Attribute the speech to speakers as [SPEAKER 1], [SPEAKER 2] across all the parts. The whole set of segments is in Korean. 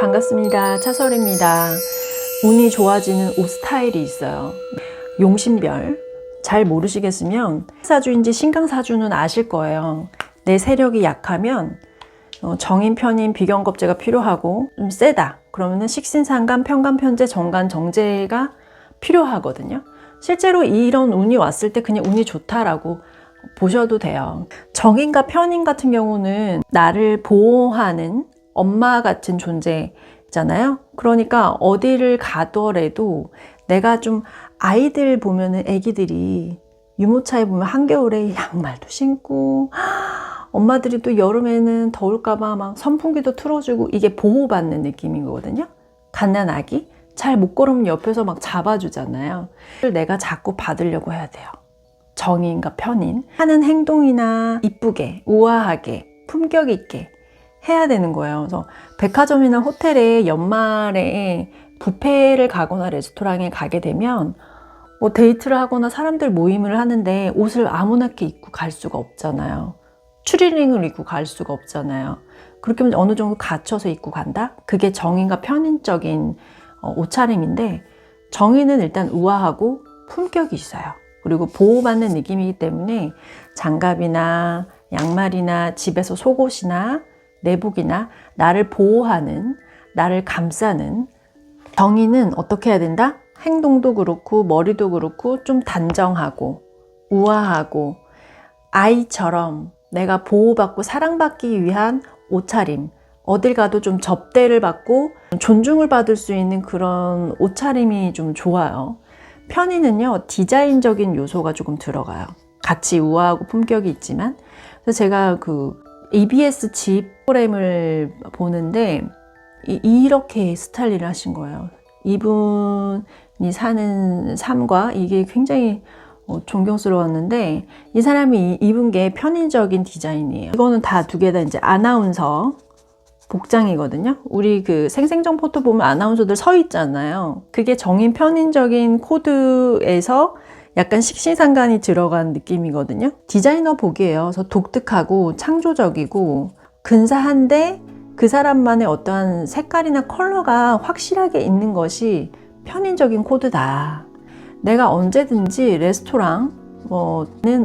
[SPEAKER 1] 반갑습니다. 차설입니다. 운이 좋아지는 옷 스타일이 있어요. 용신별. 잘 모르시겠으면 사주인지 신강사주는 아실 거예요. 내 세력이 약하면 정인, 편인, 비견겁제가 필요하고 좀 세다. 그러면은 식신상간, 편간, 편재, 정간, 정제가 필요하거든요. 실제로 이런 운이 왔을 때 그냥 운이 좋다라고 보셔도 돼요. 정인과 편인 같은 경우는 나를 보호하는 엄마 같은 존재잖아요. 그러니까 어디를 가더라도 내가 좀 아이들 보면은 애기들이 유모차에 보면 한겨울에 양말도 신고 엄마들이 또 여름에는 더울까봐 막 선풍기도 틀어주고 이게 보호받는 느낌인 거거든요. 갓난아기 잘 못 걸으면 옆에서 막 잡아주잖아요. 내가 자꾸 받으려고 해야 돼요. 정인과 편인 하는 행동이나 이쁘게 우아하게 품격 있게 해야 되는 거예요. 그래서 백화점이나 호텔에 연말에 뷔페를 가거나 레스토랑에 가게 되면 뭐 데이트를 하거나 사람들 모임을 하는데 옷을 아무렇게 입고 갈 수가 없잖아요. 추리닝을 입고 갈 수가 없잖아요. 그렇게 하면 어느 정도 갖춰서 입고 간다? 그게 정인과 편인적인 옷차림인데, 정인은 일단 우아하고 품격이 있어요. 그리고 보호받는 느낌이기 때문에 장갑이나 양말이나 집에서 속옷이나 내복이나 나를 보호하는, 나를 감싸는. 정인은 어떻게 해야 된다? 행동도 그렇고 머리도 그렇고 좀 단정하고 우아하고 아이처럼 내가 보호받고 사랑받기 위한 옷차림, 어딜 가도 좀 접대를 받고 존중을 받을 수 있는 그런 옷차림이 좀 좋아요. 편인은요, 디자인적인 요소가 조금 들어가요. 같이 우아하고 품격이 있지만. 그래서 제가 그 EBS 집 프로그램을 보는데 이렇게 스타일링을 하신 거예요. 이분이 사는 삶과 이게 굉장히 존경스러웠는데, 이 사람이 입은 게 편인적인 디자인이에요. 이거는 다 두 개 다 이제 아나운서 복장이거든요. 우리 그 생생정 포토 보면 아나운서들 서 있잖아요. 그게 정인 편인적인 코드에서 약간 식신상간이 들어간 느낌이거든요. 디자이너 복이에요. 그래서 독특하고 창조적이고 근사한데 그 사람만의 어떠한 색깔이나 컬러가 확실하게 있는 것이 편인적인 코드다. 내가 언제든지 레스토랑은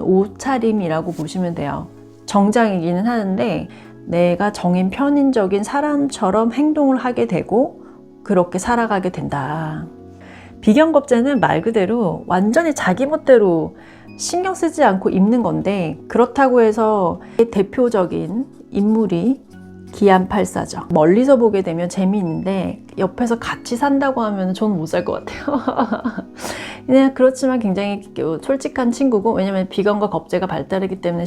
[SPEAKER 1] 옷차림이라고 보시면 돼요. 정장이기는 하는데 내가 정인 편인적인 사람처럼 행동을 하게 되고 그렇게 살아가게 된다. 비견겁제는 말 그대로 완전히 자기 멋대로 신경 쓰지 않고 입는 건데, 그렇다고 해서 대표적인 인물이 기안팔사죠. 멀리서 보게 되면 재미있는데 옆에서 같이 산다고 하면 저는 못 살 것 같아요. 그냥 그렇지만 굉장히 솔직한 친구고, 왜냐면 비견과 겁제가 발달하기 때문에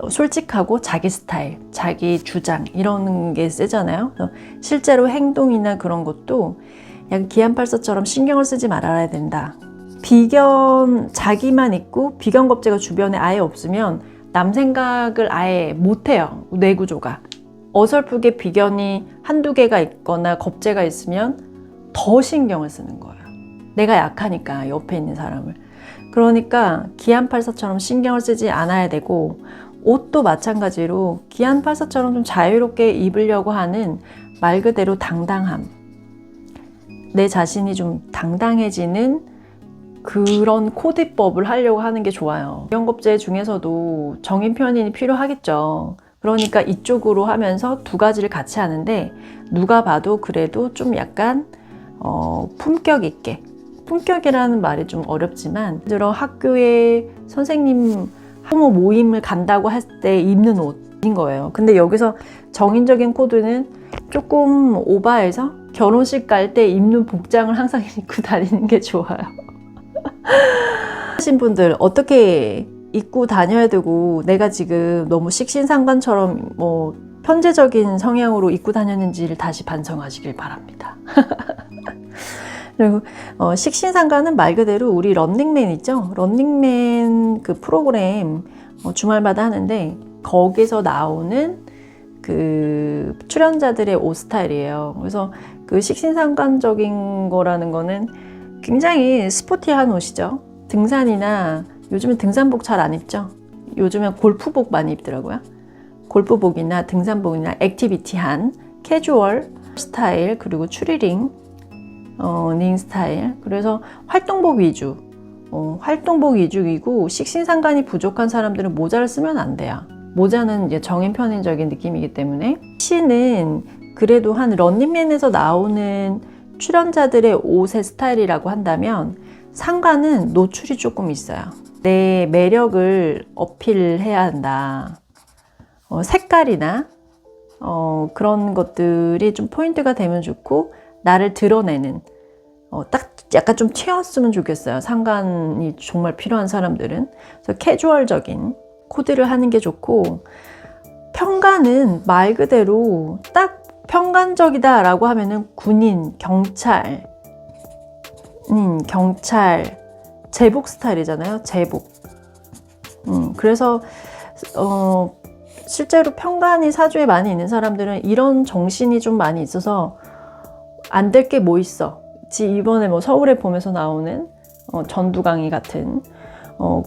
[SPEAKER 1] 솔직하고 자기 스타일, 자기 주장 이런 게 세잖아요. 그래서 실제로 행동이나 그런 것도 약간 기안팔사처럼 신경을 쓰지 말아야 된다. 비견 자기만 있고 비견겁제가 주변에 아예 없으면 남 생각을 아예 못해요. 뇌구조가. 어설프게 비견이 한두 개가 있거나 겁제가 있으면 더 신경을 쓰는 거예요. 내가 약하니까 옆에 있는 사람을. 그러니까 기안팔사처럼 신경을 쓰지 않아야 되고, 옷도 마찬가지로 기안팔사처럼 좀 자유롭게 입으려고 하는 말 그대로 당당함. 내 자신이 좀 당당해지는 그런 코디법을 하려고 하는 게 좋아요. 비견겁제 중에서도 정인 편인이 필요하겠죠. 그러니까 이쪽으로 하면서 두 가지를 같이 하는데, 누가 봐도 그래도 좀 약간 품격 있게, 품격이라는 말이 좀 어렵지만, 들어 학교에 선생님 학부모 모임을 간다고 할 때 입는 옷인 거예요. 근데 여기서 정인적인 코드는 조금 오버해서 결혼식 갈 때 입는 복장을 항상 입고 다니는 게 좋아요. 하신 분들 어떻게 입고 다녀야 되고, 내가 지금 너무 식신상관처럼 뭐 편제적인 성향으로 입고 다녔는지를 다시 반성하시길 바랍니다. 그리고 식신상관은 말 그대로 우리 런닝맨 있죠? 런닝맨 그 프로그램 주말마다 하는데, 거기서 나오는 그 출연자들의 옷 스타일이에요. 그래서 그 식신상관적인 거라는 거는 굉장히 스포티한 옷이죠. 등산이나 요즘은 등산복 잘 안 입죠? 요즘엔 골프복 많이 입더라고요. 골프복이나 등산복이나 액티비티한 캐주얼 스타일, 그리고 추리링 닝 스타일. 그래서 활동복 위주, 활동복 위주이고 식신상관이 부족한 사람들은 모자를 쓰면 안 돼요. 모자는 이제 정인 편인적인 느낌이기 때문에. C는 그래도 한 런닝맨에서 나오는 출연자들의 옷의 스타일이라고 한다면 상관은 노출이 조금 있어요. 내 매력을 어필해야 한다. 색깔이나 그런 것들이 좀 포인트가 되면 좋고, 나를 드러내는 딱 약간 좀 튀었으면 좋겠어요. 상관이 정말 필요한 사람들은. 그래서 캐주얼적인 코디를 하는 게 좋고, 편관은 말 그대로 딱 편관적이다 라고 하면은 군인, 경찰, 제복 스타일이잖아요. 제복. 그래서 실제로 편관이 사주에 많이 있는 사람들은 이런 정신이 좀 많이 있어서 안 될 게 뭐 있어. 이번에 뭐 서울의 봄에서 나오는 전두광이 같은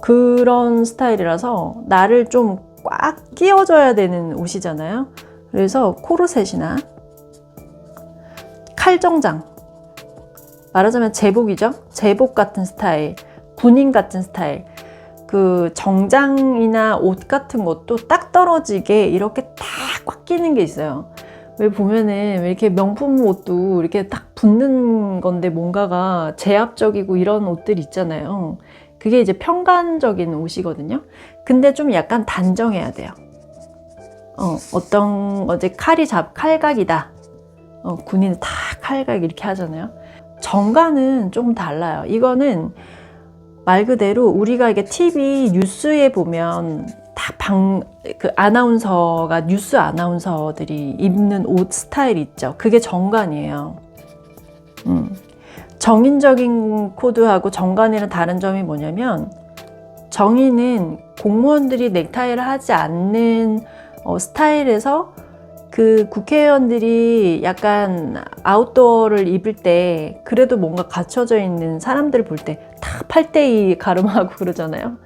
[SPEAKER 1] 그런 스타일이라서 나를 좀 꽉 끼워줘야 되는 옷이잖아요. 그래서 코르셋이나 칼정장, 말하자면 제복이죠. 제복 같은 스타일, 군인 같은 스타일. 그 정장이나 옷 같은 것도 딱 떨어지게 이렇게 딱 꽉 끼는 게 있어요. 왜 보면은 왜 이렇게 명품 옷도 이렇게 딱 붙는 건데 뭔가가 제압적이고 이런 옷들 있잖아요. 그게 이제 편관적인 옷이거든요. 근데 좀 약간 단정해야 돼요. 어떤 칼각이다. 군인은 다 칼각 이렇게 하잖아요. 정관은 조금 달라요. 이거는 말 그대로 우리가 이게 TV 뉴스에 보면 다 아나운서가 뉴스 아나운서들이 입는 옷 스타일 있죠. 그게 정관이에요. 정인적인 코드하고 정관이랑 다른 점이 뭐냐면, 정인은 공무원들이 넥타이를 하지 않는 스타일에서 그 국회의원들이 약간 아웃도어를 입을 때 그래도 뭔가 갖춰져 있는 사람들을 볼 때 다 8대2 가름하고 그러잖아요.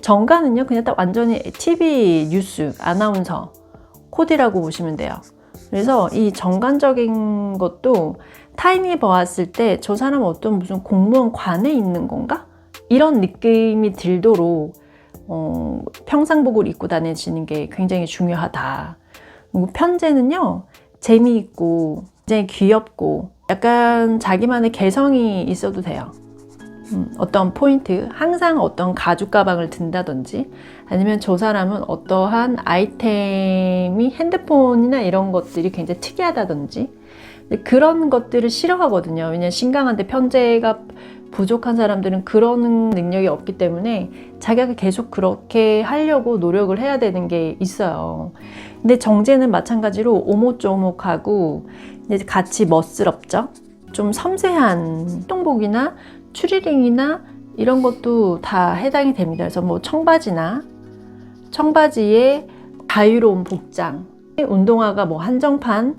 [SPEAKER 1] 정관은요 그냥 딱 완전히 TV 뉴스 아나운서 코디라고 보시면 돼요. 그래서 이 정관적인 것도 타인이 보았을 때 저 사람은 어떤 무슨 공무원 관에 있는 건가? 이런 느낌이 들도록 평상복을 입고 다니시는 게 굉장히 중요하다. 그리고 편제는요 재미있고 굉장히 귀엽고 약간 자기만의 개성이 있어도 돼요. 어떤 포인트, 항상 어떤 가죽 가방을 든다든지, 아니면 저 사람은 어떠한 아이템이 핸드폰이나 이런 것들이 굉장히 특이하다든지, 그런 것들을 싫어하거든요. 왜냐면 신강한테 편제가 부족한 사람들은 그런 능력이 없기 때문에 자기가 계속 그렇게 하려고 노력을 해야 되는 게 있어요. 근데 정제는 마찬가지로 오목조목하고 같이 멋스럽죠. 좀 섬세한 활동복이나 추리링이나 이런 것도 다 해당이 됩니다. 그래서 뭐 청바지에 자유로운 복장, 운동화가 뭐 한정판,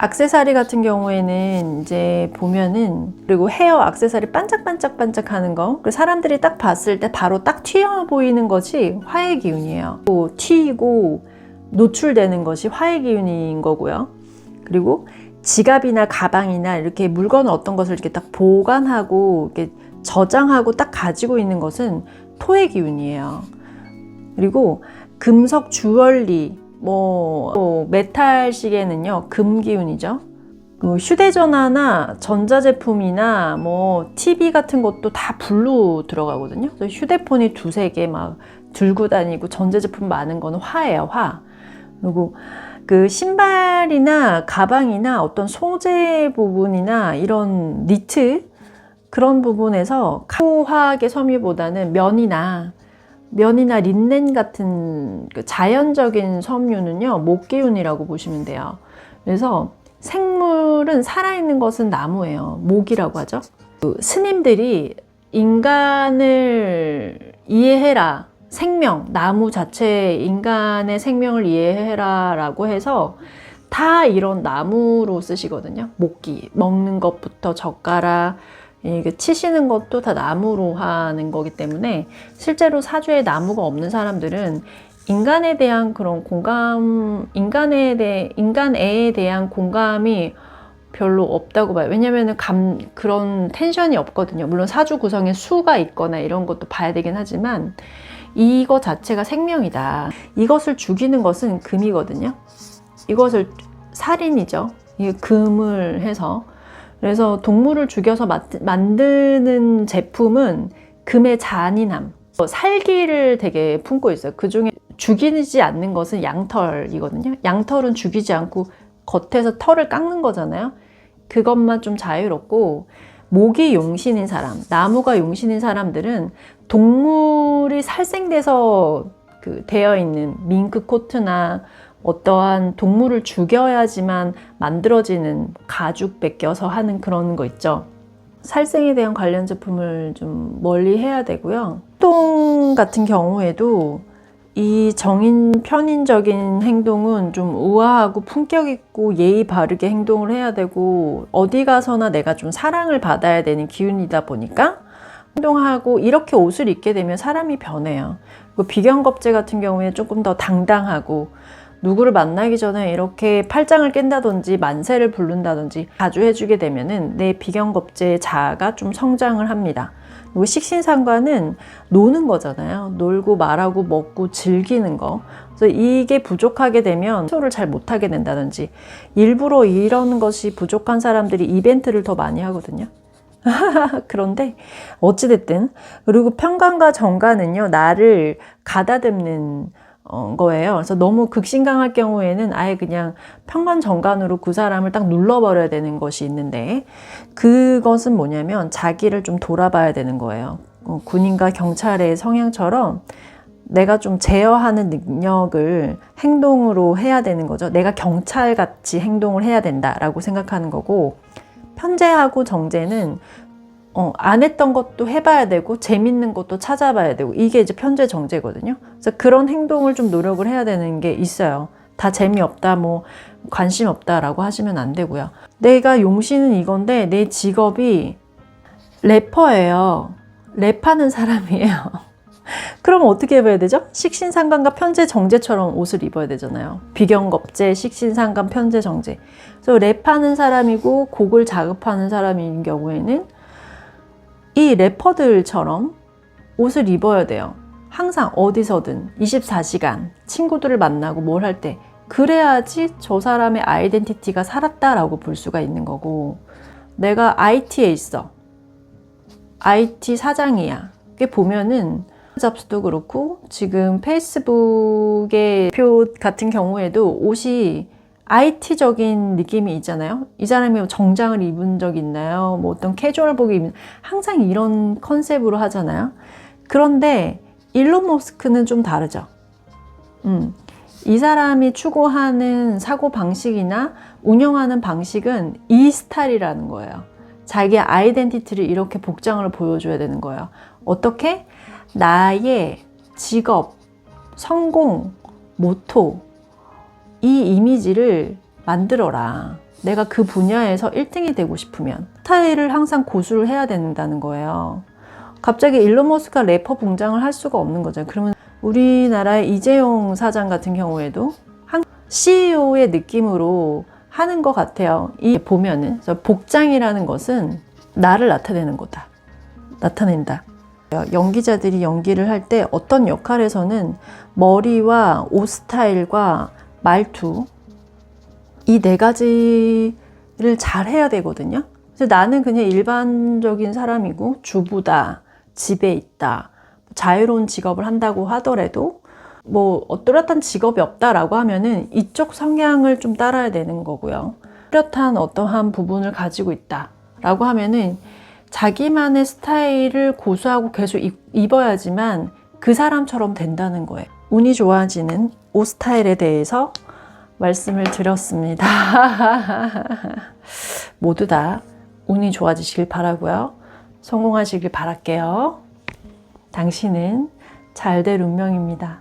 [SPEAKER 1] 액세서리 같은 경우에는 이제 보면은, 그리고 헤어 액세서리 반짝반짝 하는 거, 사람들이 딱 봤을 때 바로 딱 튀어 보이는 것이 화의 기운이에요. 또 튀고 노출되는 것이 화의 기운인 거고요. 그리고 지갑이나 가방이나 이렇게 물건 어떤 것을 이렇게 딱 보관하고 이렇게 저장하고 딱 가지고 있는 것은 토의 기운이에요. 그리고 금속 주얼리, 메탈 시계는요 금 기운이죠. 휴대전화나 전자제품이나 TV 같은 것도 다 불로 들어가거든요. 그래서 휴대폰이 두세 개 막 들고 다니고 전자제품 많은 거는 화예요, 화. 그리고 그 신발이나 가방이나 어떤 소재 부분이나 이런 니트 그런 부분에서 화학의 섬유보다는 면이나 린넨 같은 그 자연적인 섬유는요 목기운이라고 보시면 돼요. 그래서 생물은 살아있는 것은 나무예요. 목이라고 하죠. 그 스님들이 인간을 이해해라, 생명, 나무 자체 인간의 생명을 이해해라 라고 해서 다 이런 나무로 쓰시거든요. 목기, 먹는 것부터 젓가락, 치시는 것도 다 나무로 하는 거기 때문에 실제로 사주에 나무가 없는 사람들은 인간에 대한 그런 공감, 인간애에 대한 공감이 별로 없다고 봐요. 왜냐면은 그런 텐션이 없거든요. 물론 사주 구성에 수가 있거나 이런 것도 봐야 되긴 하지만 이거 자체가 생명이다. 이것을 죽이는 것은 금이거든요. 이것을 살인이죠. 이게 금을 해서. 그래서 동물을 죽여서 만드는 제품은 금의 잔인함, 살기를 되게 품고 있어요. 그 중에 죽이지 않는 것은 양털이거든요. 양털은 죽이지 않고 겉에서 털을 깎는 거잖아요. 그것만 좀 자유롭고, 목이 용신인 사람, 나무가 용신인 사람들은 동물이 살생돼서 되어 있는 밍크 코트나 어떠한 동물을 죽여야지만 만들어지는 가죽 벗겨서 하는 그런 거 있죠. 살생에 대한 관련 제품을 좀 멀리 해야 되고요. 행동 같은 경우에도 이 편인적인 행동은 좀 우아하고 품격 있고 예의 바르게 행동을 해야 되고, 어디 가서나 내가 좀 사랑을 받아야 되는 기운이다 보니까 행동하고, 이렇게 옷을 입게 되면 사람이 변해요. 그리고 비견겁제 같은 경우에 조금 더 당당하고, 누구를 만나기 전에 이렇게 팔짱을 낀다든지 만세를 부른다든지 자주 해주게 되면은 내 비견겁제의 자아가 좀 성장을 합니다. 그리고 식신상관은 노는 거잖아요. 놀고 말하고 먹고 즐기는 거. 그래서 이게 부족하게 되면 소를 잘 못하게 된다든지, 일부러 이런 것이 부족한 사람들이 이벤트를 더 많이 하거든요. 그런데 어찌됐든, 그리고 편관과 정관은요, 나를 가다듬는 거예요. 그래서 너무 극신강할 경우에는 아예 그냥 편관정관으로 그 사람을 딱 눌러버려야 되는 것이 있는데, 그것은 뭐냐면 자기를 좀 돌아봐야 되는 거예요. 군인과 경찰의 성향처럼 내가 좀 제어하는 능력을 행동으로 해야 되는 거죠. 내가 경찰같이 행동을 해야 된다라고 생각하는 거고, 편재하고 정재는 안 했던 것도 해봐야 되고 재밌는 것도 찾아봐야 되고, 이게 이제 편재 정재거든요. 그래서 그런 행동을 좀 노력을 해야 되는 게 있어요. 다 재미없다, 뭐 관심 없다라고 하시면 안 되고요. 내가 용신은 이건데 내 직업이 래퍼예요. 랩하는 사람이에요. 그럼 어떻게 해봐야 되죠? 식신상관과 편재 정재처럼 옷을 입어야 되잖아요. 비견겁제, 식신상관, 편재 정재. 그래서 랩하는 사람이고 곡을 작업하는 사람인 경우에는 이 래퍼들처럼 옷을 입어야 돼요. 항상 어디서든 24시간 친구들을 만나고 뭘 할 때, 그래야지 저 사람의 아이덴티티가 살았다라고 볼 수가 있는 거고, 내가 IT에 있어. IT 사장이야. 이게 보면은 잡스도 그렇고 지금 페이스북의 표 같은 경우에도 옷이 IT적인 느낌이 있잖아요. 이 사람이 정장을 입은 적 있나요? 뭐 어떤 캐주얼복이 입는, 항상 이런 컨셉으로 하잖아요. 그런데 일론 머스크는 좀 다르죠. 이 사람이 추구하는 사고 방식이나 운영하는 방식은 이 스타일이라는 거예요. 자기의 아이덴티티를 이렇게 복장을 보여줘야 되는 거예요. 어떻게? 나의 직업, 성공, 모토, 이 이미지를 만들어라. 내가 그 분야에서 1등이 되고 싶으면 스타일을 항상 고수를 해야 된다는 거예요. 갑자기 일론 머스크가 래퍼 복장을 할 수가 없는 거죠. 그러면 우리나라의 이재용 사장 같은 경우에도 CEO의 느낌으로 하는 것 같아요. 이 보면은 복장이라는 것은 나를 나타내는 거다. 나타낸다. 연기자들이 연기를 할 때 어떤 역할에서는 머리와 옷 스타일과 말투, 이 네 가지를 잘 해야 되거든요. 그래서 나는 그냥 일반적인 사람이고 주부다, 집에 있다, 자유로운 직업을 한다고 하더라도 뭐 뚜렷한 직업이 없다라고 하면은 이쪽 성향을 좀 따라야 되는 거고요. 뚜렷한 어떠한 부분을 가지고 있다라고 하면은 자기만의 스타일을 고수하고 계속 입어야지만 그 사람처럼 된다는 거예요. 운이 좋아지는 옷 스타일에 대해서 말씀을 드렸습니다. 모두 다 운이 좋아지시길 바라고요. 성공하시길 바랄게요. 당신은 잘 될 운명입니다.